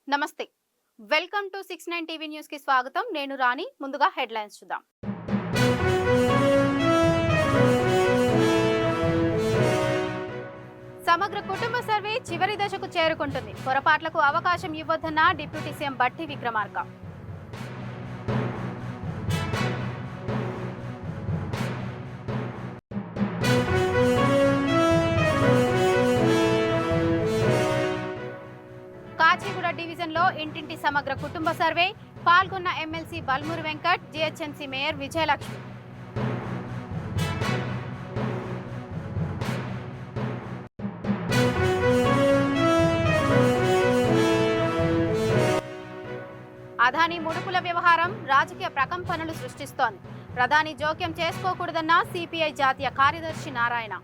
నమస్తే welcome to 69 TV news కి స్వాగతం నేను రాణి ముందుగా హెడ్లైన్స్ చూద్దాం సమగ్ర కుటుంబ సర్వే చివరి దశకు చేరుకుంటుంది పొరపాట్లకు అవకాశం ఇవ్వొద్దన్న డిప్యూటీ సీఎం బట్టి విక్రమార్క కాచిగూడ డివిజన్ లో ఇంటింటి సమగ్ర కుటుంబ సర్వే పాల్గొన్న MLC Balmuri Venkat GHMC mayor Vijayalakshmi Adani ముడుపుల వ్యవహారం రాజకీయ ప్రకంపనలు సృష్టిస్తోంది ప్రధాని జోక్యం చేసుకోకూడదన్న సిపిఐ జాతీయ కార్యదర్శి నారాయణ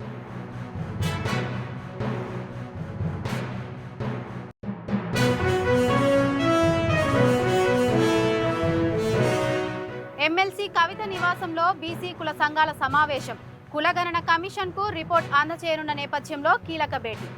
ఎమ్మెల్సీ కవిత నివాసంలో బీసీ కుల సంఘాల సమావేశం కులగణన కమిషన్ కు రిపోర్ట్ అందజేయనున్న నేపథ్యంలో కీలక భేటీ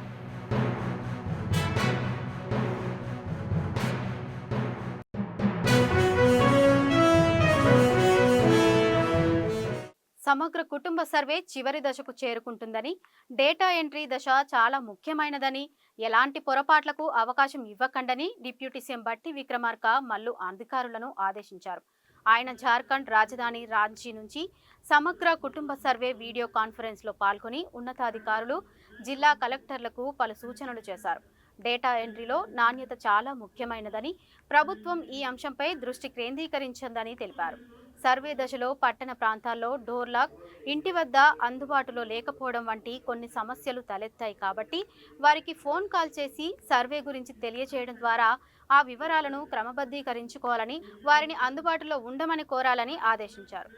సమగ్ర కుటుంబ సర్వే చివరి దశకు చేరుకుంటుందని డేటా ఎంట్రీ దశ చాలా ముఖ్యమైనదని ఎలాంటి పొరపాట్లకు అవకాశం ఇవ్వకండని డిప్యూటీ సీఎం బట్టి విక్రమార్క మల్లు అధికారులను ఆదేశించారు ఆయన జార్ఖండ్ రాజధాని రాంచీ నుంచి సమగ్ర కుటుంబ సర్వే వీడియో కాన్ఫరెన్స్ లో పాల్గొని ఉన్నతాధికారులు జిల్లా కలెక్టర్లకు పలు సూచనలు చేశారు డేటా ఎంట్రీలో నాణ్యత చాలా ముఖ్యమైనదని ప్రభుత్వం ఈ అంశంపై దృష్టి కేంద్రీకరించిందని తెలిపారు సర్వే దశలో పట్టణ ప్రాంతాల్లో డోర్ లాక్ ఇంటి వద్ద అందుబాటులో లేకపోవడం వంటి కొన్ని సమస్యలు తలెత్తాయి కాబట్టి వారికి ఫోన్ కాల్ చేసి సర్వే గురించి తెలియజేయడం ద్వారా ఆ వివరాలను క్రమబద్ధీకరించుకోవాలని వారిని అందుబాటులో ఉండమని కోరాలని ఆదేశించారు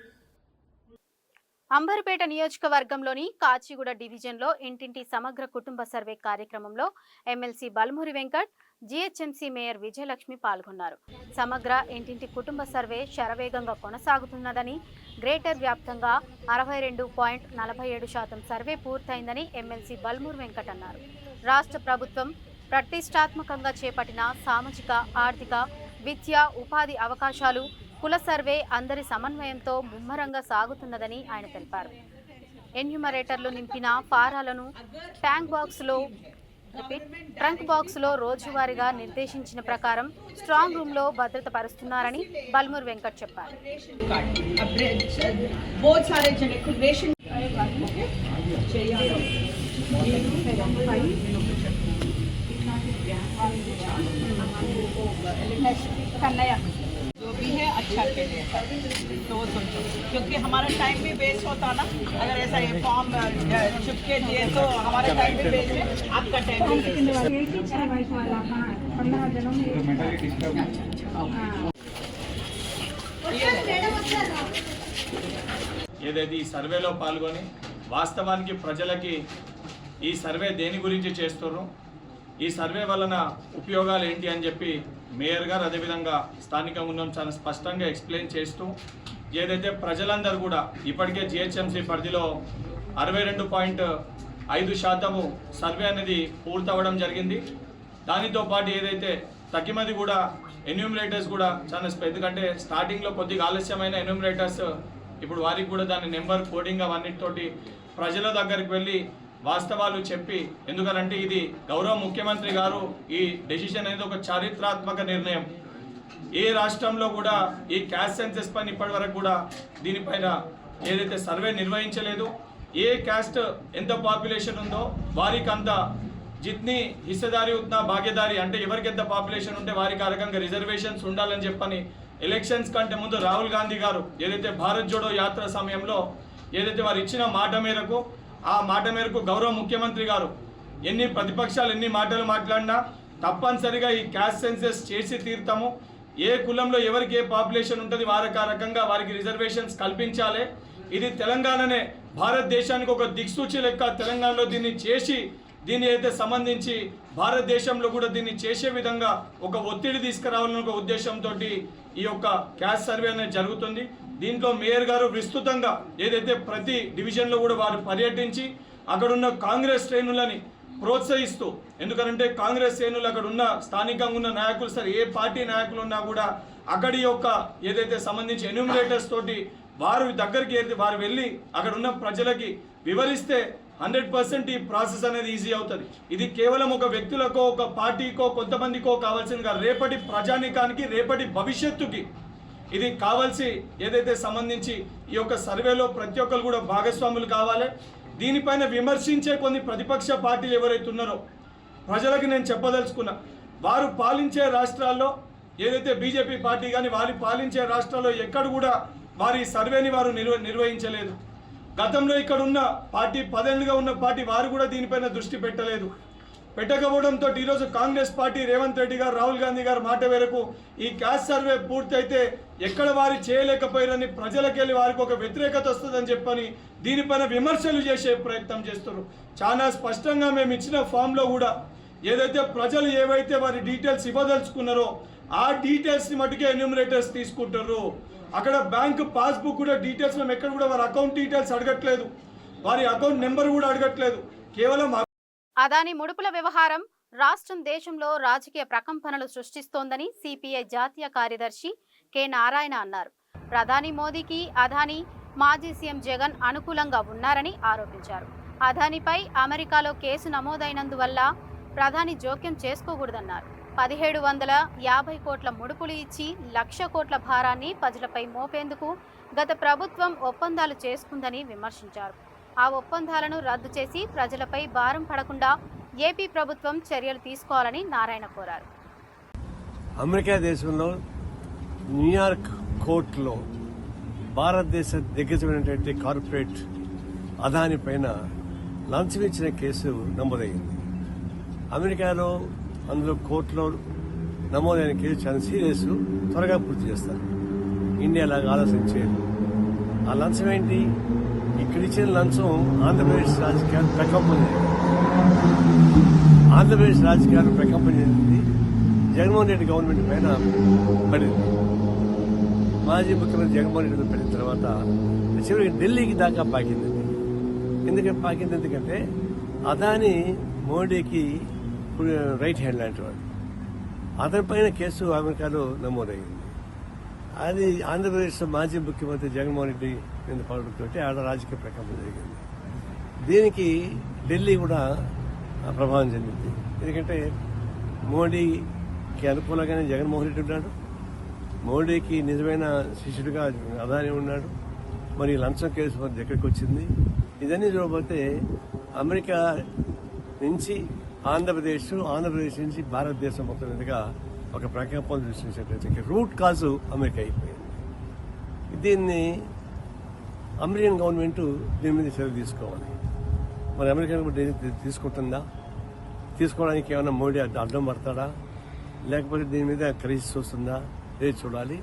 అంబర్పేట నియోజకవర్గంలోని కాచిగూడ డివిజన్లో ఇంటింటి సమగ్ర కుటుంబ సర్వే కార్యక్రమంలో MLC Balmuri Venkat GHMC mayor Vijayalakshmi పాల్గొన్నారు సమగ్ర ఇంటింటి కుటుంబ సర్వే శరవేగంగా కొనసాగుతున్నదని గ్రేటర్ వ్యాప్తంగా 62.47% సర్వే పూర్తయిందని ఎమ్మెల్సీ బల్మూరి వెంకట్ అన్నారు రాష్ట్ర ప్రభుత్వం ప్రతిష్టాత్మకంగా చేపట్టిన సామాజిక ఆర్థిక విద్య ఉపాధి అవకాశాలు కుల సర్వే అందరి సమన్వయంతో ముమ్మరంగా సాగుతున్నదని ఆయన తెలిపారు ఎన్యూమరేటర్లు నింపిన ఫారాలను ట్రంక్ బాక్స్లో రోజువారీగా నిర్దేశించిన ప్రకారం స్ట్రాంగ్ రూమ్ లో భద్రత పరుస్తున్నారని బల్మూరి వెంకట్ చెప్పారు जो भी है अच्छा के लिए तो वो सोचो क्योंकि हमारा टाइम भी वेस्ट होता ना अगर ऐसा ये फॉर्म चुपके दिए तो हमारा टाइम भी वेस्ट है आपका टाइम भी ఏదైతే ఈ సర్వేలో పాల్గొని వాస్తవానికి ప్రజలకి ఈ సర్వే దేని గురించి చేస్తున్నారు ఈ సర్వే వలన ఉపయోగాలు ఏంటి అని చెప్పి మేయర్ గారు అదేవిధంగా స్థానికంగా ఉన్న చాలా స్పష్టంగా ఎక్స్ప్లెయిన్ చేస్తూ ఏదైతే ప్రజలందరూ కూడా ఇప్పటికే జిహెచ్ఎంసీ పరిధిలో 62.5% సర్వే అనేది పూర్తవడం జరిగింది దానితో పాటు ఏదైతే తగ్గిమది కూడా ఎన్యూమరేటర్స్ కూడా చాలా ఎందుకంటే స్టార్టింగ్లో కొద్దిగా ఆలస్యమైన ఎన్యూమరేటర్స్ ఇప్పుడు వారికి కూడా దాని నెంబర్ కోడింగ్ అవన్నిటితోటి ప్రజల దగ్గరికి వెళ్ళి వాస్తవాలు చెప్పి ఎందుకనంటే ఇది గౌరవ ముఖ్యమంత్రి గారు ఈ డెసిషన్ అనేది ఒక చారిత్రాత్మక నిర్ణయం ఏ రాష్ట్రంలో కూడా ఈ క్యాస్ట్ సెన్సెస్ పైన ఇప్పటి వరకు కూడా దీనిపైన ఏదైతే సర్వే నిర్వహించలేదు ఏ క్యాస్ట్ ఎంత పాపులేషన్ ఉందో వారికి అంత జిత్ని హిస్సేదారి ఉత్నా భాగ్యదారి అంటే ఎవరికి ఎంత పాపులేషన్ ఉంటే వారికి ఆ రకంగా రిజర్వేషన్స్ ఉండాలని చెప్పని ఎలక్షన్స్ కంటే ముందు రాహుల్ గాంధీ గారు ఏదైతే భారత్ జోడో యాత్ర సమయంలో ఏదైతే వారు ఇచ్చిన మాట మేరకు ఆ మాట మేరకు గౌరవ ముఖ్యమంత్రి గారు ఎన్ని ప్రతిపక్షాలు ఎన్ని మాటలు మాట్లాడినా తప్పనిసరిగా ఈ క్యాస్ట్ సెన్సెస్ చేసి తీరుతాము ఏ కులంలో ఎవరికి ఏ పాపులేషన్ ఉంటుంది వారికి ఆ రకంగా వారికి రిజర్వేషన్స్ కల్పించాలి ఇది తెలంగాణనే భారతదేశానికి ఒక దిక్సూచి లెక్క తెలంగాణలో దీన్ని చేసి దీన్ని అయితే సంబంధించి భారతదేశంలో కూడా దీన్ని చేసే విధంగా ఒక ఒత్తిడి తీసుకురావాలనే ఒక ఉద్దేశంతో ఈ యొక్క క్యాస్ట్ సర్వే అనేది జరుగుతుంది దీంట్లో మేయర్ గారు విస్తృతంగా ఏదైతే ప్రతి డివిజన్లో కూడా వారు పర్యటించి అక్కడున్న కాంగ్రెస్ శ్రేణులని ప్రోత్సహిస్తూ, ఎందుకంటే కాంగ్రెస్ శ్రేణులు అక్కడ ఉన్న స్థానికంగా ఉన్న నాయకులు సరే ఏ పార్టీ నాయకులు ఉన్నా కూడా అక్కడి యొక్క ఏదైతే సంబంధించి ఎన్యూమరేటర్స్ తోటి వారు దగ్గరికి వారు వెళ్ళి అక్కడ ఉన్న ప్రజలకి వివరిస్తే 100% ఈ ప్రాసెస్ అనేది ఈజీ అవుతుంది. ఇది కేవలం ఒక వ్యక్తులకో ఒక పార్టీకో కొంతమందికో కావాల్సిందిగా రేపటి ప్రజానీకానికి రేపటి భవిష్యత్తుకి ఇది కావాల్సి ఏదైతే సంబంధించి ఈ యొక్క సర్వేలో ప్రతి ఒక్కరు కూడా భాగస్వాములు కావాలి. దీనిపైన విమర్శించే కొన్ని ప్రతిపక్ష పార్టీలు ఎవరైతే ఉన్నారో ప్రజలకు నేను చెప్పదలుచుకున్నా, వారు పాలించే రాష్ట్రాల్లో ఏదైతే బీజేపీ పార్టీ కానీ వారి పాలించే రాష్ట్రాల్లో ఎక్కడ కూడా వారి సర్వేని వారు నిర్వహించలేదు. గతంలో ఇక్కడ ఉన్న పార్టీ 10 ఏళ్ళుగా ఉన్న పార్టీ వారు కూడా దీనిపైన దృష్టి పెట్టకపోవడంతో ఈరోజు కాంగ్రెస్ పార్టీ రేవంత్ రెడ్డి గారు రాహుల్ గాంధీ గారు మాట మేరకు ఈ క్యాస్ట్ సర్వే పూర్తయితే ఎక్కడ వారు చేయలేకపోయారని ప్రజలకెళ్ళి వారికి ఒక వ్యతిరేకత వస్తుందని చెప్పని దీనిపైన విమర్శలు చేసే ప్రయత్నం చేస్తున్నారు. చాలా స్పష్టంగా మేము ఇచ్చిన ఫామ్లో కూడా ఏదైతే ప్రజలు ఏవైతే వారి డీటెయిల్స్ ఇవ్వదలుచుకున్నారో ఆ డీటెయిల్స్ని మటుకే ఎన్యూమరేటర్స్ తీసుకుంటారు. అక్కడ బ్యాంక్ పాస్బుక్ కూడా డీటెయిల్స్ మేము ఎక్కడ కూడా వారి అకౌంట్ డీటెయిల్స్ అడగట్లేదు, వారి అకౌంట్ నెంబర్ కూడా అడగట్లేదు. కేవలం అదాని ముడుపుల వ్యవహారం రాష్ట్రం దేశంలో రాజకీయ ప్రకంపనలు సృష్టిస్తోందని సిపిఐ జాతీయ కార్యదర్శి కె నారాయణ అన్నారు. ప్రధాని మోదీకి అదాని మాజీ సీఎం జగన్ అనుకూలంగా ఉన్నారని ఆరోపించారు. అదానిపై అమెరికాలో కేసు నమోదైనందువల్ల ప్రధాని జోక్యం చేసుకోకూడదన్నారు. 1750 కోట్ల ముడుపులు ఇచ్చి 1,00,000 కోట్ల భారాన్ని ప్రజలపై మోపేందుకు గత ప్రభుత్వం ఒప్పందాలు చేసుకుందని విమర్శించారు. ఆ ఒప్పందాలను రద్దు చేసి ప్రజలపై భారం పడకుండా ఏపీ ప్రభుత్వం చర్యలు తీసుకోవాలని నారాయణ కోరారు. అమెరికా దేశంలో న్యూయార్క్ కోర్టులో భారతదేశ దిగ్గజమైనటువంటి కార్పొరేట్ అదాని పైన లంచం ఇచ్చిన కేసు నమోదైంది. అమెరికాలో అందులో కోర్టులో నమోదైన కేసు చాలా సీరియస్, త్వరగా పూర్తి చేస్తారు. ఇండియాలాగా ఆలోచించేది. ఆ లంచం ఏంటి? ఇక్కడ ఇచ్చిన లంచం ఆంధ్రప్రదేశ్ రాజకీయాలు ప్రకంపన చెందింది. జగన్మోహన్ రెడ్డి గవర్నమెంట్ పైన పడింది. మాజీ ముఖ్యమంత్రి జగన్మోహన్ రెడ్డి పడిన తర్వాత చివరికి ఢిల్లీకి దాకా పాకింది. ఎందుకంటే అదాని మోడీకి రైట్ హ్యాండ్ లాంటి వాడు. అతని పైన కేసు అమెరికాలో నమోదైంది. అది ఆంధ్రప్రదేశ్ మాజీ ముఖ్యమంత్రి జగన్మోహన్ రెడ్డి మీద పడడంతో ఆడ రాజకీయ ప్రకంపన జరిగింది. దీనికి ఢిల్లీ కూడా ప్రభావం చెందింది. ఎందుకంటే మోడీకి అనుకూలంగానే జగన్మోహన్ రెడ్డి ఉన్నాడు, మోడీకి నిజమైన శిష్యుడిగా అదాని ఉన్నాడు. మరి లంచం కేసు మరి దగ్గరికి వచ్చింది. ఇదన్నీ చూడబోతే అమెరికా నుంచి ఆంధ్రప్రదేశ్ నుంచి భారతదేశం మొత్తం మీదుగా ఒక ప్రకంపన సృష్టించేటటువంటి రూట్ కాజు అమెరికా అయిపోయింది. దీన్ని అమెరికన్ గవర్నమెంట్ దీని మీద చర్య తీసుకోవాలి. మరి అమెరికన్ తీసుకుంటుందా? తీసుకోవడానికి ఏమైనా మోడీ అడ్డం పడతాడా, లేకపోతే దీని మీద క్రైసిస్ వస్తుందా లేదు చూడాలి.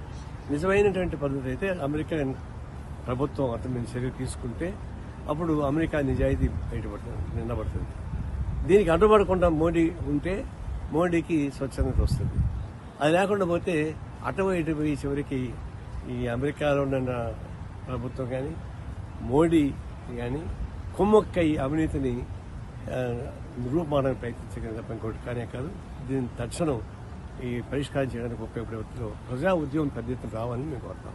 నిజమైనటువంటి పద్ధతి అయితే అమెరికన్ ప్రభుత్వం అతని మీద చర్య తీసుకుంటే అప్పుడు అమెరికా నిజాయితీ నిలబడుతుంది. దీనికి అడ్డుపడకుండా మోడీ ఉంటే మోడీకి స్వచ్ఛందత వస్తుంది. అది లేకుండా పోతే అటుపోయి చివరికి ఈ అమెరికాలో ఉన్న ప్రభుత్వం కానీ మోడీ కానీ కుమ్మక్కై అవినీతిని రూపుమాడానికి ప్రయత్నించగలిగిన తప్ప ఇంకోటి కానే కాదు. దీన్ని తక్షణం ఈ పరిష్కారం చేయడానికి ఉపయోగపడే వృత్తిలో ప్రజా ఉద్యమం పెద్ద ఎత్తున రావాలని మేము కోరుతాం.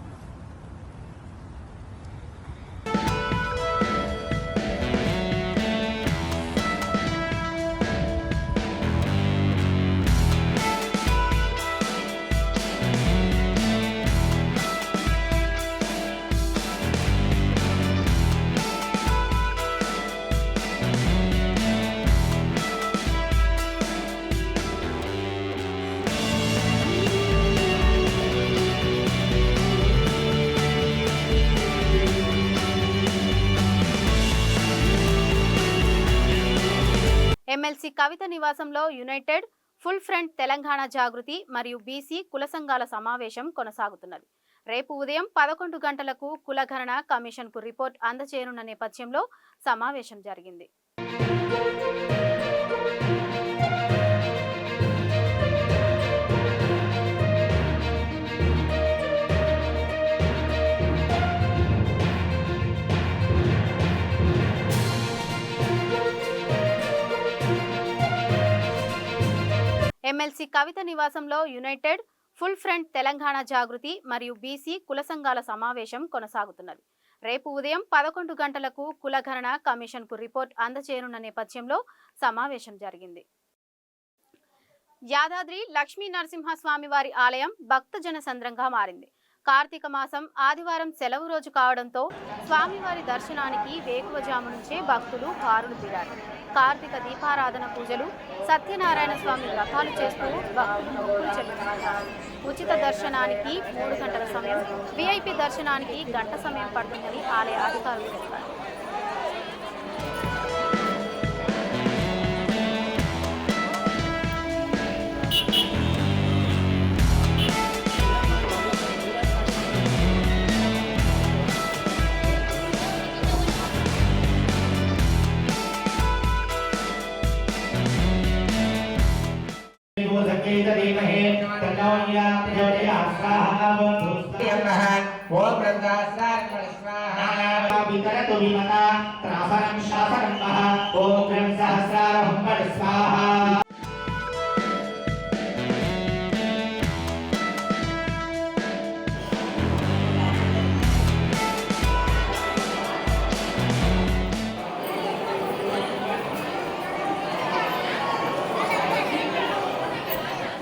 ఎమ్మెల్సీ కవిత నివాసంలో యునైటెడ్ ఫుల్ ఫ్రంట్ తెలంగాణ జాగృతి మరియు బీసీ కుల సంఘాల సమావేశం కొనసాగుతున్నది. రేపు ఉదయం 11 గంటలకు కులగణన కమిషన్కు రిపోర్ట్ అందజేయనున్న నేపథ్యంలో సమావేశం జరిగింది. ఎమ్మెల్సీ కవిత నివాసంలో యునైటెడ్ ఫుల్ ఫ్రంట్ తెలంగాణ జాగృతి మరియు బీసీ కుల సంఘాల సమావేశం కొనసాగుతున్నది. రేపు ఉదయం 11 గంటలకు కులగణన కమిషన్కు రిపోర్ట్ అందజేయనున్న నేపథ్యంలో సమావేశం జరిగింది. యాదాద్రి లక్ష్మీ నరసింహస్వామి వారి ఆలయం భక్తజన సంద్రంగా మారింది. కార్తీక మాసం ఆదివారం సెలవు రోజు కావడంతో స్వామివారి దర్శనానికి వేకువజాము నుంచే భక్తులు బారులు తీరారు. కార్తీక దీపారాధన పూజలు, సత్యనారాయణ స్వామి వ్రతాలు చేస్తూ భక్తులు మొక్కులు చెల్లిస్తున్నారు. ఉచిత దర్శనానికి 3 గంటల సమయం, విఐపి దర్శనానికి గంట సమయం పడుతుందని ఆలయ అధికారులు తెలిపారు.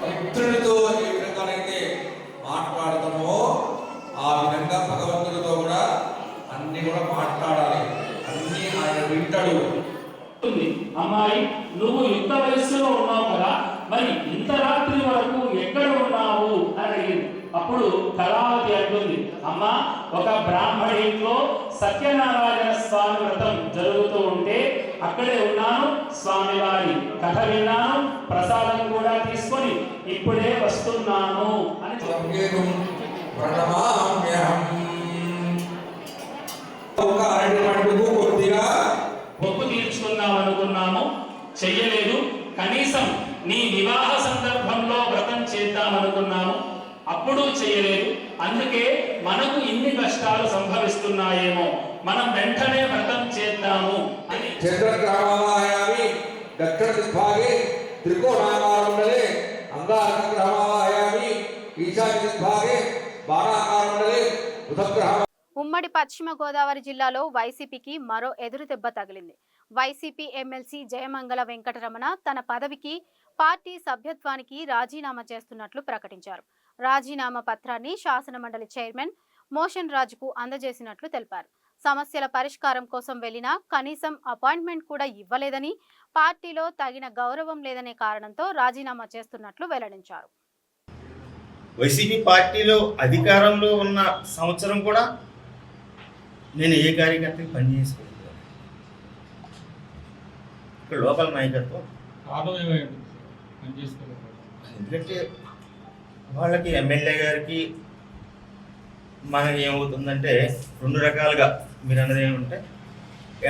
భక్తుడితో ఏ విధంగానైతే మాట్లాడతామో ఆ విధంగా భగవంతుడితో కూడా అన్ని కూడా మాట్లాడాలి. అన్ని ఆయన వింటాడు. అమ్మాయి, నువ్వు యుక్త వయస్సులో ఉన్నావు కదా, మరి ఇంత రాత్రి వరకు ఎక్కడ ఉన్నావు అని అడిగింది. అప్పుడు కళావతి అంటుంది, అమ్మా, ఒక బ్రాహ్మణ ఇంట్లో సత్యనారాయణ స్వామి వ్రతం జరుగుతూ ఉంటే అక్కడే ఉన్నాను, స్వామివారి కథ విన్నాను, ప్రసాదం కూడా తీసుకొని ఇప్పుడే వస్తున్నాను అని కొద్దిగా మొక్కు తీర్చుకుందాం అనుకున్నాము, చెయ్యలేదు. కనీసం నీ వివాహ సందర్భంలో వ్రతం చేద్దాం అనుకున్నాము, అప్పుడు చేయలేదు. అందుకే మనకు ఇన్ని కష్టాలు సంభవిస్తున్నాయేమో, మనం వెంటనే వ్రతం చేద్దాము అని. చంద్రగ్రహమాయామి దక్షిణ దిగ్భాగే త్రికోణాకారమండలే అంగారగ్రహమాయామి ఈశాన్య దిగ్భాగే బాణాకారమండలే బుధగ్రహ. ఉమ్మడి పశ్చిమ గోదావరి జిల్లాలో వైసీపీకి మరో ఎదురుదెబ్బ తగిలింది. వైసీపీ ఎమ్మెల్సీ జయమంగళ వెంకటరమణ తన పదవికి, పార్టీ సభ్యత్వానికి రాజీనామా చేస్తున్నట్లు ప్రకటించారు. రాజీనామా పత్రాన్ని శాసనమండలి చైర్మన్ మోషన్ రాజుకు అందజేసినట్లు తెలిపారు. సమస్యల పరిష్కారం కోసం వెళ్లినా కనీసం అపాయింట్మెంట్ కూడా ఇవ్వలేదని, పార్టీలో తగిన గౌరవం లేదనే కారణంతో రాజీనామా చేస్తున్నట్లు వెల్లడించారు. వైసీపీ పార్టీలో అధికారంలో ఉన్న సంవత్సరం కూడా నేను ఏ కార్యకర్తకి పనిచేసుకోలేదు. ఇక్కడ లోకల్ నాయకత్వం ఎందుకంటే వాళ్ళకి ఎమ్మెల్యే గారికి మనకి ఏమవుతుందంటే 2 రకాలుగా మీరు అన్నది ఏమంటే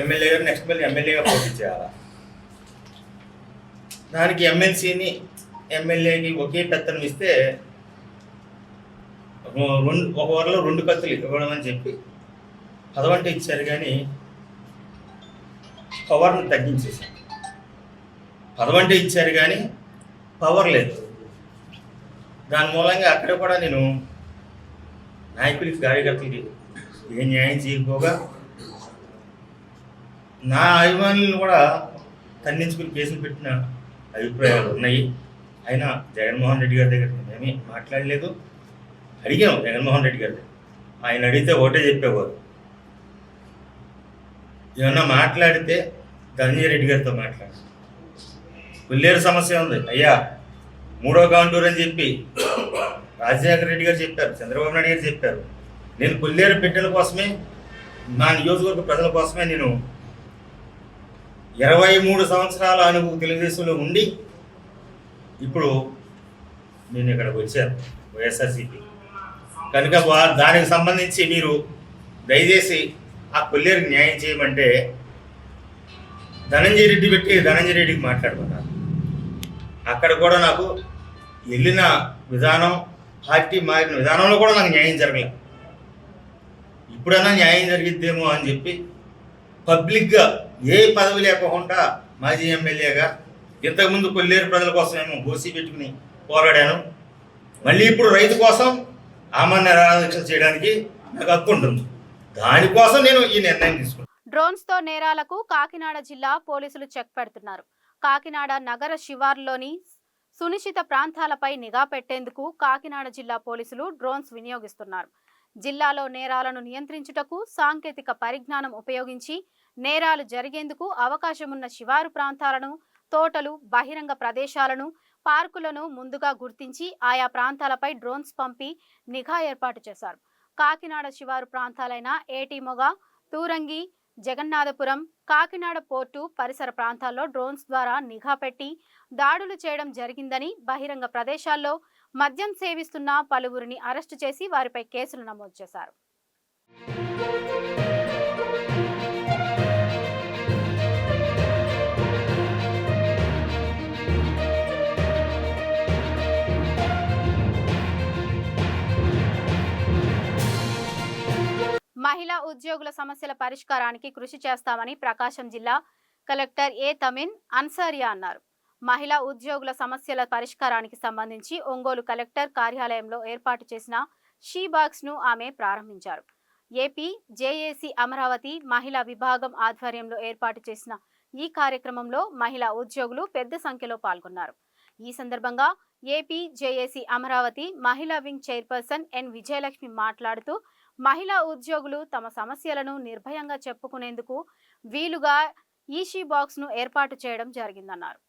ఎమ్మెల్యే గారు నెక్స్ట్ మళ్ళీ ఎమ్మెల్యేగా పోటీ చేయాలా, దానికి ఎమ్మెల్సీని ఎమ్మెల్యేకి ఒకే పెత్తనం ఇస్తే ఒక వరలో 2 కత్తులు ఇవ్వడం అని చెప్పి పదవంటే ఇచ్చారు, కానీ పవర్ని తగ్గించేశారు. పదవంటే ఇచ్చారు కానీ పవర్ లేదు. దాని మూలంగా అక్కడ కూడా నేను నాయకులకి, కార్యకర్తలకి ఏ న్యాయం చేయకపోగా నా అభిమానులను కూడా ఖండించుకుని కేసులు పెట్టిన అభిప్రాయాలు ఉన్నాయి. అయినా జగన్మోహన్ రెడ్డి గారి దగ్గర మేమేమీ మాట్లాడలేదు. అడిగాం జగన్మోహన్ రెడ్డి గారి దగ్గర, ఆయన అడిగితే ఒకటే చెప్పేవారు, ఏమన్నా మాట్లాడితే ధనంజయ రెడ్డి గారితో మాట్లాడు, పుల్లేరు సమస్య ఉంది అయ్యా, 3వ కాంటూర్ అని చెప్పి రాజశేఖర రెడ్డి గారు చెప్పారు, చంద్రబాబు నాయుడు గారు చెప్పారు. నేను పుల్లేరు బిడ్డల కోసమే, నా నియోజకవర్గ ప్రజల కోసమే నేను 23 సంవత్సరాల అనుభవం తెలుగుదేశంలో ఉండి ఇప్పుడు నేను ఇక్కడికి వచ్చాను వైఎస్ఆర్సీపీ. కనుక దానికి సంబంధించి మీరు దయచేసి ఆ పుల్లేరుకి న్యాయం చేయమంటే ధనంజయ రెడ్డి పెట్టి ధనంజయ రెడ్డికి మాట్లాడమన్నారు. అక్కడ కూడా నాకు వెళ్ళిన విధానం, పార్టీ మారిన విధానంలో కూడా నాకు న్యాయం జరగలేదు. ఇప్పుడన్నా న్యాయం జరిగిద్దేమో అని చెప్పి పబ్లిక్గా ఏ పదవి లేకుండా మాజీ ఎమ్మెల్యేగా ఇంతకుముందు కొల్లేరు ప్రజల కోసం ఏమో గోసి పెట్టుకుని పోరాడాను. మళ్ళీ ఇప్పుడు రైతు కోసం ఆమరణ నిరాదీక్ష చేయడానికి నాకు హక్కు ఉంటుంది. దానికోసం నేను ఈ నిర్ణయం తీసుకున్నాను. డ్రోన్స్ తో నేరాలకు కాకినాడ జిల్లా పోలీసులు చెక్ పెడుతున్నారు. కాకినాడ నగర శివార్లోని సునిశ్చిత ప్రాంతాలపై నిఘా పెట్టేందుకు కాకినాడ జిల్లా పోలీసులు డ్రోన్స్ వినియోగిస్తున్నారు. జిల్లాలో నేరాలను నియంత్రించుటకు సాంకేతిక పరిజ్ఞానం ఉపయోగించి నేరాలు జరిగేందుకు అవకాశమున్న శివారు ప్రాంతాలను, తోటలు, బహిరంగ ప్రదేశాలను, పార్కులను ముందుగా గుర్తించి ఆయా ప్రాంతాలపై డ్రోన్స్ పంపి నిఘా ఏర్పాటు చేశారు. కాకినాడ శివారు ప్రాంతాలైన ఏటిమొగ, తూరంగి, జగన్నాథపురం, కాకినాడ పోర్టు పరిసర ప్రాంతాల్లో డ్రోన్స్ ద్వారా నిఘా పెట్టి దాడులు చేయడం జరిగిందని, బహిరంగ ప్రదేశాల్లో మద్యం సేవిస్తున్న పలువురిని అరెస్టు చేసి వారిపై కేసులు నమోదు చేశారు. మహిళా ఉద్యోగుల సమస్యల పరిష్కారానికి కృషి చేస్తామని ప్రకాశం జిల్లా కలెక్టర్ ఏ తమిన్ అన్సారియా అన్నారు. మహిళా ఉద్యోగుల సమస్యల పరిష్కారానికి సంబంధించి ఒంగోలు కలెక్టర్ కార్యాలయంలో ఏర్పాటు చేసిన షీ బాక్స్ ను ఆమె ప్రారంభించారు. ఏపీ జేఏసీ అమరావతి మహిళా విభాగం ఆధ్వర్యంలో ఏర్పాటు చేసిన ఈ కార్యక్రమంలో మహిళా ఉద్యోగులు పెద్ద సంఖ్యలో పాల్గొన్నారు. ఈ సందర్భంగా ఏపీ జేఏసీ అమరావతి మహిళా వింగ్ చైర్పర్సన్ ఎన్ విజయలక్ష్మి మాట్లాడుతూ మహిళా ఉద్యోగులు తమ సమస్యలను నిర్భయంగా చెప్పుకునేందుకు వీలుగా ఈ షీ బాక్స్ ను ఏర్పాటు చేయడం జరిగిందన్నారు.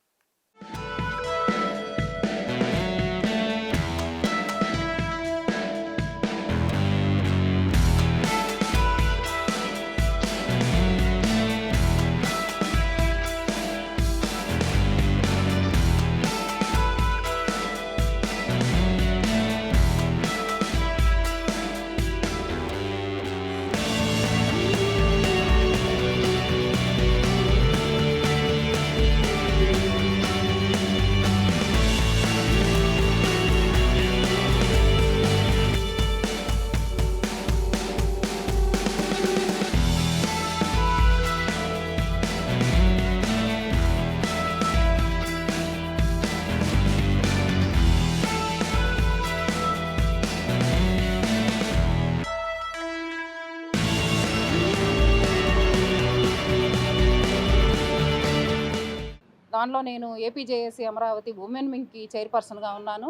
దానిలో నేను ఏపీజేఏసీ అమరావతి ఉమెన్ వింగ్కి చైర్పర్సన్గా ఉన్నాను.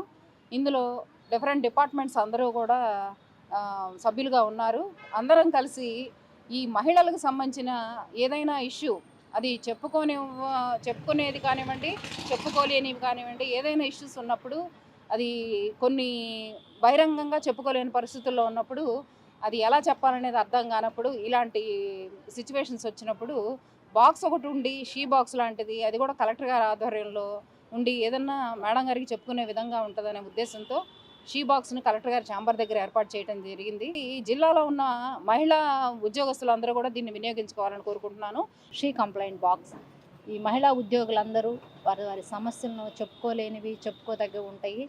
ఇందులో డిఫరెంట్ డిపార్ట్మెంట్స్ అందరూ కూడా సభ్యులుగా ఉన్నారు. అందరం కలిసి ఈ మహిళలకు సంబంధించిన ఏదైనా ఇష్యూ, అది చెప్పుకునేది కానివ్వండి, చెప్పుకోలేనివి కానివ్వండి, ఏదైనా ఇష్యూస్ ఉన్నప్పుడు, అది కొన్ని బహిరంగంగా చెప్పుకోలేని పరిస్థితుల్లో ఉన్నప్పుడు అది ఎలా చెప్పాలనేది అర్థం కానప్పుడు, ఇలాంటి సిచ్యువేషన్స్ వచ్చినప్పుడు బాక్స్ ఒకటి ఉండి, షీ బాక్స్ లాంటిది, అది కూడా కలెక్టర్ గారి ఆధ్వర్యంలో ఉండి ఏదన్నా మేడం గారికి చెప్పుకునే విధంగా ఉంటుందనే ఉద్దేశంతో షీ బాక్స్ని కలెక్టర్ గారి ఛాంబర్ దగ్గర ఏర్పాటు చేయడం జరిగింది. ఈ జిల్లాలో ఉన్న మహిళా ఉద్యోగస్తులందరూ కూడా దీన్ని వినియోగించుకోవాలని కోరుకుంటున్నాను. షీ కంప్లైంట్ బాక్స్ ఈ మహిళా ఉద్యోగులందరూ వారి సమస్యలను చెప్పుకోలేనివి, చెప్పుకోదగ్గవి ఉంటాయి.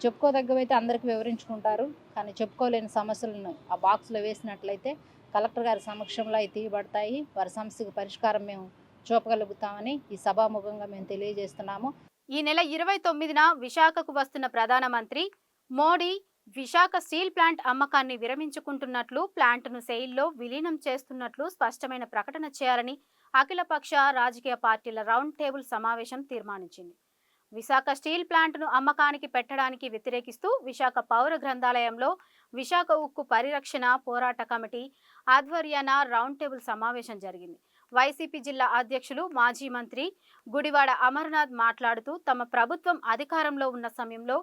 చెప్పుకోదగ్గవైతే అందరికీ వివరించుకుంటారు. కానీ చెప్పుకోలేని సమస్యలను ఆ బాక్స్లో వేసినట్లయితే కలెక్టర్ గారి సమక్షంలో అవి తీయబడతాయి. వారి సమస్యకు పరిష్కారం మేము చూపగలుగుతామని ఈ సభాముఖంగా మేము తెలియజేస్తున్నాము. ఈ నెల 29న విశాఖకు వస్తున్న ప్రధానమంత్రి మోడీ విశాఖ స్టీల్ ప్లాంట్ అమ్మకాన్ని విరమించుకుంటున్నట్లు, ప్లాంట్ను సెయిల్లో విలీనం చేస్తున్నట్లు స్పష్టమైన ప్రకటన చేయాలని అఖిలపక్ష రాజకీయ పార్టీల రౌండ్ టేబుల్ సమావేశం తీర్మానించింది. విశాఖ స్టీల్ ప్లాంట్ను అమ్మకానికి పెట్టడానికి వ్యతిరేకిస్తూ విశాఖ పౌర గ్రంథాలయంలో విశాఖ ఉక్కు పరిరక్షణ పోరాట కమిటీ ఆధ్వర్యాన రౌండ్ టేబుల్ సమావేశం జరిగింది. వైసీపీ జిల్లా అధ్యక్షులు మాజీ మంత్రి గుడివాడ అమర్నాథ్ మాట్లాడుతూ తమ ప్రభుత్వం అధికారంలో ఉన్న సమయంలో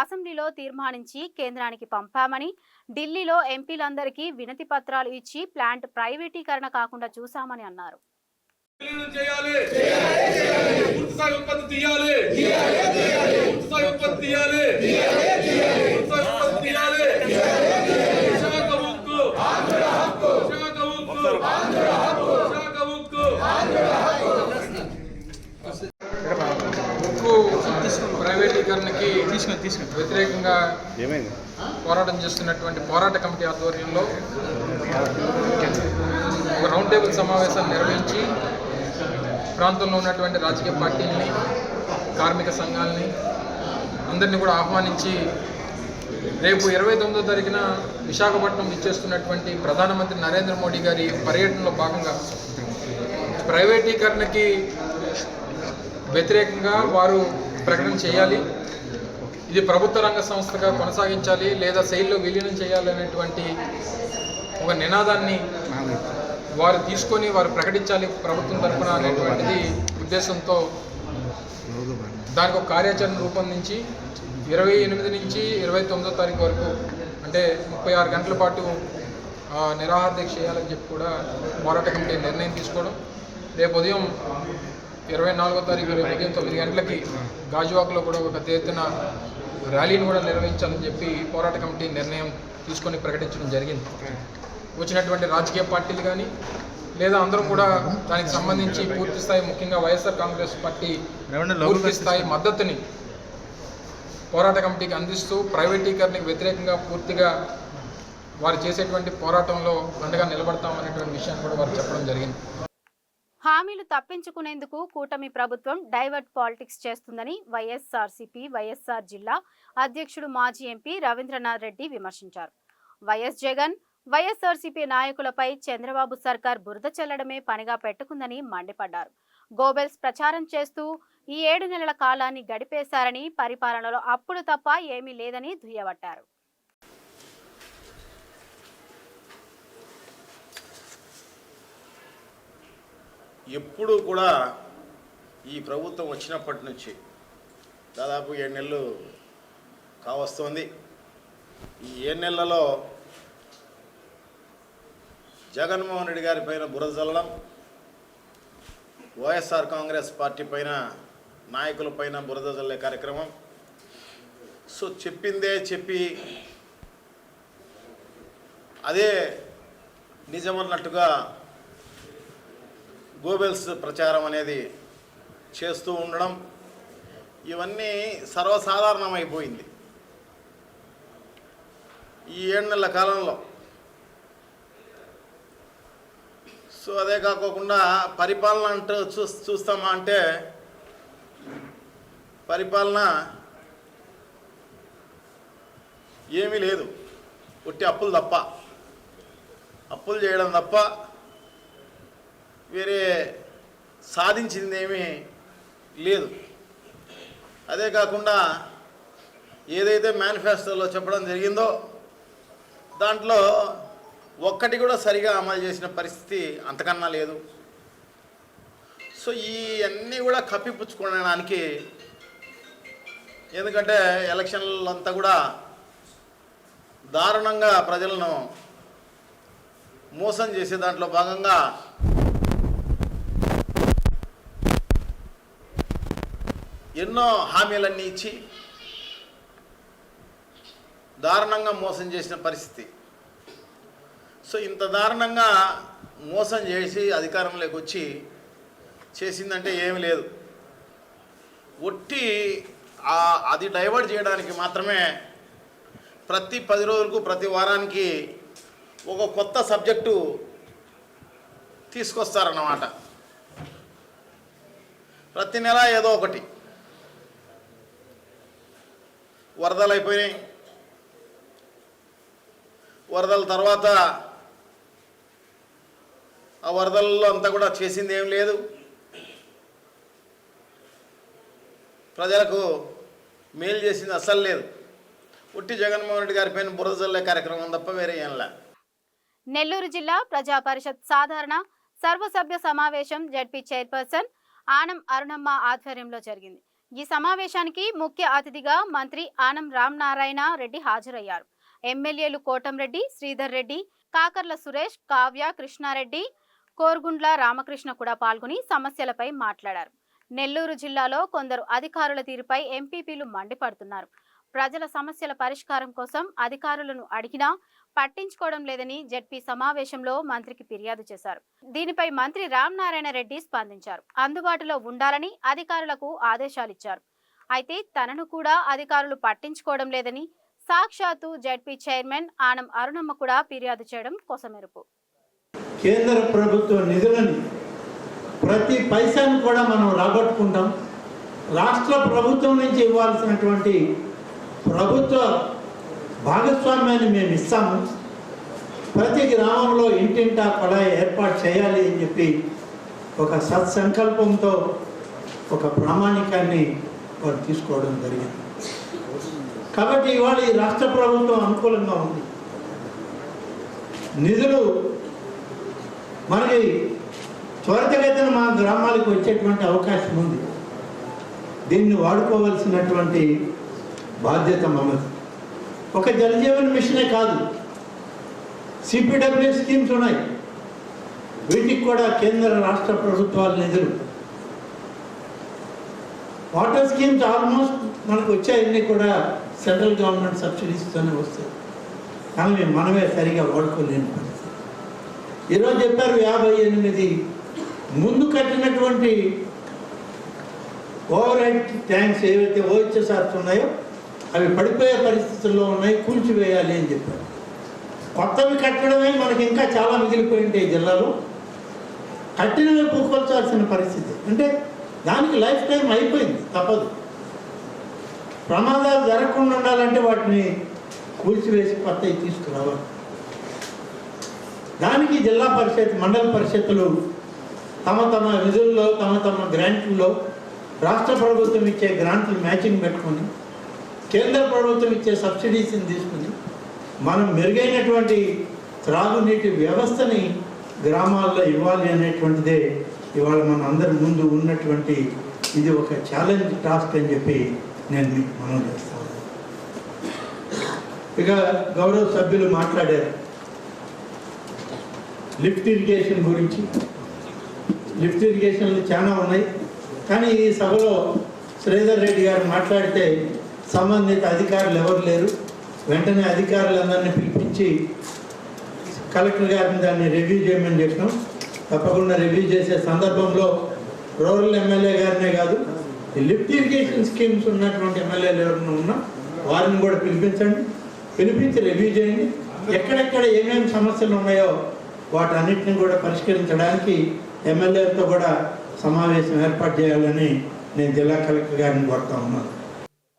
అసెంబ్లీలో తీర్మానించి కేంద్రానికి పంపామని, ఢిల్లీలో ఎంపీలందరికీ వినతి పత్రాలు ఇచ్చి ప్లాంట్ ప్రైవేటీకరణ కాకుండా చూశామని అన్నారు. ప్రైవేటీకరణకి వ్యతిరేకంగా పోరాటం చేస్తున్నటువంటి పోరాట కమిటీ ఆధ్వర్యంలో ఒక రౌండ్ టేబుల్ సమావేశాన్ని నిర్వహించి ప్రాంతంలో ఉన్నటువంటి రాజకీయ పార్టీలని, కార్మిక సంఘాలని అందరినీ కూడా ఆహ్వానించి రేపు 29వ తారీఖున విశాఖపట్నం ఇచ్చేస్తున్నటువంటి ప్రధానమంత్రి నరేంద్ర మోడీ గారి పర్యటనలో భాగంగా ప్రైవేటీకరణకి వ్యతిరేకంగా వారు ప్రకటన చేయాలి, ఇది ప్రభుత్వ రంగ సంస్థగా కొనసాగించాలి లేదా సెయిల్లో విలీనం చేయాలనేటువంటి ఒక నినాదాన్ని వారు తీసుకొని వారు ప్రకటించాలి ప్రభుత్వం తరఫున అనేటువంటిది ఉద్దేశంతో దానికి ఒక కార్యాచరణ రూపొందించి 28 నుంచి 29వ తారీఖు వరకు అంటే 36 గంటల పాటు నిరాహార దీక్ష చేయాలని చెప్పి కూడా పోరాట కమిటీ నిర్ణయం తీసుకోవడం, రేపు ఉదయం 24వ తారీఖు రేపు ఉదయం 9 గంటలకి గాజువాకలో కూడా ఒక పెద్ద ఎత్తున ర్యాలీని కూడా నిర్వహించాలని చెప్పి పోరాట కమిటీ నిర్ణయం తీసుకొని ప్రకటించడం జరిగింది. వచ్చినటువంటి రాజకీయ పార్టీలు కానీ లేదా అందరూ కూడా దానికి సంబంధించి పూర్తి స్థాయి ముఖ్యంగా వైఎస్ఆర్ కాంగ్రెస్ పార్టీ పూర్తి స్థాయి మద్దతుని పోరాట కమిటీకి అందిస్తూ ప్రైవేటీకరణకు వ్యతిరేకంగా పూర్తిగా వారు చేసేటువంటి పోరాటంలో అండగా నిలబడతామనేటువంటి విషయాన్ని కూడా వారు చెప్పడం జరిగింది. హామీలు తప్పించుకునేందుకు కూటమి ప్రభుత్వం డైవర్ట్ పాలిటిక్స్ చేస్తుందని వైఎస్ఆర్ జిల్లా అధ్యక్షుడు మాజీ ఎంపీ రవీంద్రనాథ్ రెడ్డి విమర్శించారు. వైఎస్ జగన్ వైఎస్ఆర్సీపీ నాయకులపై చంద్రబాబు సర్కార్ బురద చల్లడమే పనిగా పెట్టుకుందని మండిపడ్డారు. గోబెల్స్ ప్రచారం చేస్తూ ఈ 7 నెలల కాలాన్ని గడిపేశారని, పరిపాలనలో అప్పుడు తప్ప ఏమీ లేదని దుయ్యబట్టారు. ఎప్పుడు కూడా ఈ ప్రభుత్వం వచ్చినప్పటి నుంచి దాదాపు 7 నెలలు కావస్తోంది. ఈ 7 నెలలలో జగన్మోహన్ రెడ్డి గారి పైన బురద చల్లడం, వైఎస్ఆర్ కాంగ్రెస్ పార్టీ పైన నాయకుల పైన బురద చల్లే కార్యక్రమం. సో చెప్పిందే చెప్పి అదే నిజమన్నట్టుగా గోబెల్స్ ప్రచారం అనేది చేస్తూ ఉండడం, ఇవన్నీ సర్వసాధారణమైపోయింది ఈ 7 నెలల కాలంలో. సో అదే కాకోకుండా పరిపాలన అంటూ చూస్తామా అంటే పరిపాలన ఏమీ లేదు, ఒట్టి అప్పులు తప్ప, అప్పులు చేయడం తప్ప వేరే సాధించింది ఏమీ లేదు. అదే కాకుండా ఏదైతే మేనిఫెస్టోలో చెప్పడం జరిగిందో దాంట్లో ఒక్కటి కూడా సరిగా అమలు చేసిన పరిస్థితి అంతకన్నా లేదు. సో ఇవన్నీ కూడా కప్పిపుచ్చుకోవడానికి, ఎందుకంటే ఎలక్షన్లంతా కూడా దారుణంగా ప్రజలను మోసం చేసే దాంట్లో భాగంగా ఎన్నో హామీలన్నీ ఇచ్చి దారుణంగా మోసం చేసిన పరిస్థితి. సో ఇంత దారుణంగా మోసం చేసి అధికారంలోకి వచ్చి చేసిందంటే ఏమీ లేదు, ఒట్టి అది డైవర్ట్ చేయడానికి మాత్రమే ప్రతి 10 రోజులకు ప్రతి వారానికి ఒక కొత్త సబ్జెక్టు తీసుకొస్తారన్నమాట. ప్రతి నెల ఏదో ఒకటి. వరదలు అయిపోయినాయి, వరదల తర్వాత ఆ వరదల్లో అంతా కూడా చేసింది ఏం లేదు, ప్రజలకు మేలు చేసింది అస్సలు లేదు. ఉట్టి జగన్మోహన్ రెడ్డి గారి పైన బురద జల్లే కార్యక్రమం తప్ప వేరే ఏంలా. నెల్లూరు జిల్లా ప్రజా పరిషత్ సాధారణ సర్వసభ్య సమావేశం జడ్పీ చైర్పర్సన్ ఆనం అరుణమ్మ ఆధ్వర్యంలో జరిగింది. ఈ సమావేశానికి ముఖ్య అతిథిగా మంత్రి ఆనం రామనారాయణ రెడ్డి హాజరయ్యారు. ఎమ్మెల్యేలు కోటంరెడ్డి, శ్రీధర్ రెడ్డి, కాకర్ల సురేష్, కావ్య, కృష్ణారెడ్డి, కోర్గుండ్ల రామకృష్ణ కూడా పాల్గొని సమస్యలపై మాట్లాడారు. నెల్లూరు జిల్లాలో కొందరు అధికారుల తీరుపై ఎంపీపీలు మండిపడుతున్నారు. ప్రజల సమస్యల పరిష్కారం కోసం అధికారులను అడిగినా పట్టించుకోవడం లేదని జడ్పీ సమావేశంలో మంత్రికి ఫిర్యాదు చేశారు. దీనిపై మంత్రి రామనారాయణ రెడ్డి స్పందించారు. అందుబాటులో ఉండాలని అధికారులకు ఆదేశాలిచ్చారు. అయితే తనను కూడా అధికారులు పట్టించుకోవడం లేదని సాక్షాత్తు జడ్పీ చైర్మన్ ఆనం అరుణమ్మ కూడా ఫిర్యాదు చేయడం కొసమెరుపు. కేంద్ర ప్రభుత్వ నిధులను ప్రతి పైసాను కూడా మనం రాబట్టుకుంటాం. రాష్ట్ర ప్రభుత్వం నుంచి ఇవ్వాల్సినటువంటి ప్రభుత్వ భాగస్వామ్యాన్ని మేము ఇస్తాము, ప్రతి గ్రామంలో ఇంటింటా కొళాయి ఏర్పాటు చేయాలి అని చెప్పి ఒక సత్సంకల్పంతో ఒక ప్రామాణికాన్ని వారు తీసుకోవడం జరిగింది. కాబట్టి ఇవాళ ఈ రాష్ట్ర ప్రభుత్వం అనుకూలంగా ఉంది. నిధులు మనకి త్వరితగతిన మా గ్రామాలకు వచ్చేటువంటి అవకాశం ఉంది. దీన్ని వాడుకోవాల్సినటువంటి బాధ్యత మనది. ఒక జలజీవన్ మిషనే కాదు, సిపిడబ్ల్యూ స్కీమ్స్ ఉన్నాయి, వీటికి కూడా కేంద్ర రాష్ట్ర ప్రభుత్వాల నిధులు. వాటర్ స్కీమ్స్ ఆల్మోస్ట్ మనకు వచ్చాయన్నీ కూడా సెంట్రల్ గవర్నమెంట్ సబ్సిడీస్తోనే వస్తాయి, కానీ మనమే సరిగా వాడుకోలేని పరిస్థితి. ఈరోజు చెప్పారు 58 ముందు కట్టినటువంటి ఓవర్ హెడ్ ట్యాంక్స్ ఏవైతే ఓహెచ్ఎస్ఆర్స్ ఉన్నాయో అవి పడిపోయే పరిస్థితుల్లో ఉన్నాయి, కూల్చివేయాలి అని చెప్పారు. కొత్తవి కట్టడమే మనకి ఇంకా చాలా మిగిలిపోయి ఉంటాయి జిల్లాలో, కట్టినవి పూకొల్చాల్సిన పరిస్థితి. అంటే దానికి లైఫ్ టైం అయిపోయింది, తప్పదు. ప్రమాదాలు జరగకుండా ఉండాలంటే వాటిని కూల్చివేసి కొత్తవి తీసుకురావాలి. దానికి జిల్లా పరిషత్, మండల పరిషత్తులు తమ తమ విధుల్లో, తమ తమ గ్రాంట్లలో రాష్ట్ర ప్రభుత్వం ఇచ్చే గ్రాంట్లు మ్యాచింగ్ పెట్టుకొని, కేంద్ర ప్రభుత్వం ఇచ్చే సబ్సిడీస్ని తీసుకుని మనం మెరుగైనటువంటి త్రాగునీటి వ్యవస్థని గ్రామాల్లో ఇవ్వాలి అనేటువంటిదే ఇవాళ మన అందరి ముందు ఉన్నటువంటి ఇది ఒక ఛాలెంజ్ టాస్క్ అని చెప్పి నేను మీకు మనం చేస్తాను. ఇక గౌరవ సభ్యులు మాట్లాడారు లిఫ్ట్ ఇరిగేషన్ గురించి. లిఫ్ట్ ఇరిగేషన్లు చాలా ఉన్నాయి, కానీ ఈ సభలో శ్రీధర్ రెడ్డి గారు మాట్లాడితే సంబంధిత అధికారులు ఎవరు లేరు. వెంటనే అధికారులందరినీ పిలిపించి కలెక్టర్ గారిని దాన్ని రివ్యూ చేయమని చెప్పినాం. తప్పకుండా రివ్యూ చేసే సందర్భంలో రూరల్ ఎమ్మెల్యే గారినే కాదు, ఈ లిఫ్ట్ ఇరిగేషన్ స్కీమ్స్ ఉన్నటువంటి ఎమ్మెల్యేలు ఎవరైనా ఉన్నా వారిని కూడా పిలిపించి రివ్యూ చేయండి. ఎక్కడెక్కడ ఏమేమి సమస్యలు ఉన్నాయో వాటన్నిటిని కూడా పరిష్కరించడానికి ఎమ్మెల్యేలతో కూడా సమావేశం ఏర్పాటు చేయాలని నేను జిల్లా కలెక్టర్ గారిని కోరుతా ఉన్నాను.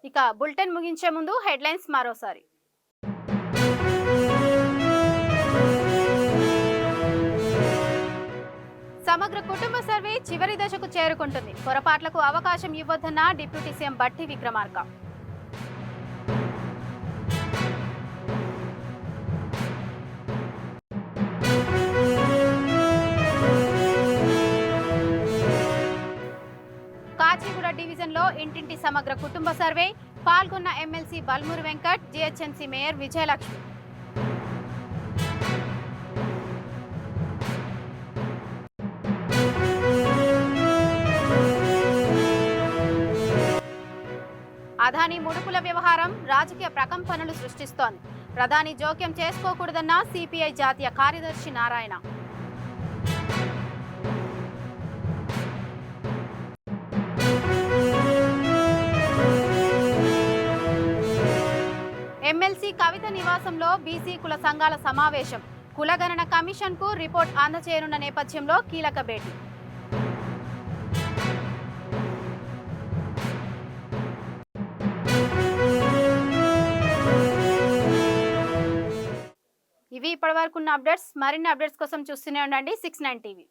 ఇక బులెటిన్ ముగించే ముందు హెడ్లైన్స్ మరోసారి. సమగ్ర కుటుంబ సర్వే చివరి దశకు చేరుకుంటుంది. పొరపాట్లకు అవకాశం ఇవ్వొద్దన్న డిప్యూటీ సీఎం బట్టి విక్రమార్క. కాచిగూడ డివిజన్లో ఇంటింటి సమగ్ర కుటుంబ సర్వే, పాల్గొన్న MLC Balmuri Venkat, GHMC mayor Vijayalakshmi. Adani ముడుపుల వ్యవహారం రాజకీయ ప్రకంపనలు సృష్టిస్తోంది. ప్రధాని జోక్యం చేసుకోకూడదన్న సిపిఐ జాతీయ కార్యదర్శి నారాయణ. ఎమ్మెల్సీ కవిత నివాసంలో బీసీ కుల సంఘాల సమావేశం. కులగణన కమిషన్కు రిపోర్ట్ అందజేయనున్న నేపథ్యంలో కీలక భేటీ. ఇవి ఇప్పటివరకు ఉన్న అప్డేట్స్. మరిన్ని అప్డేట్స్ కోసం చూస్తూనే ఉండండి 69 టీవీ.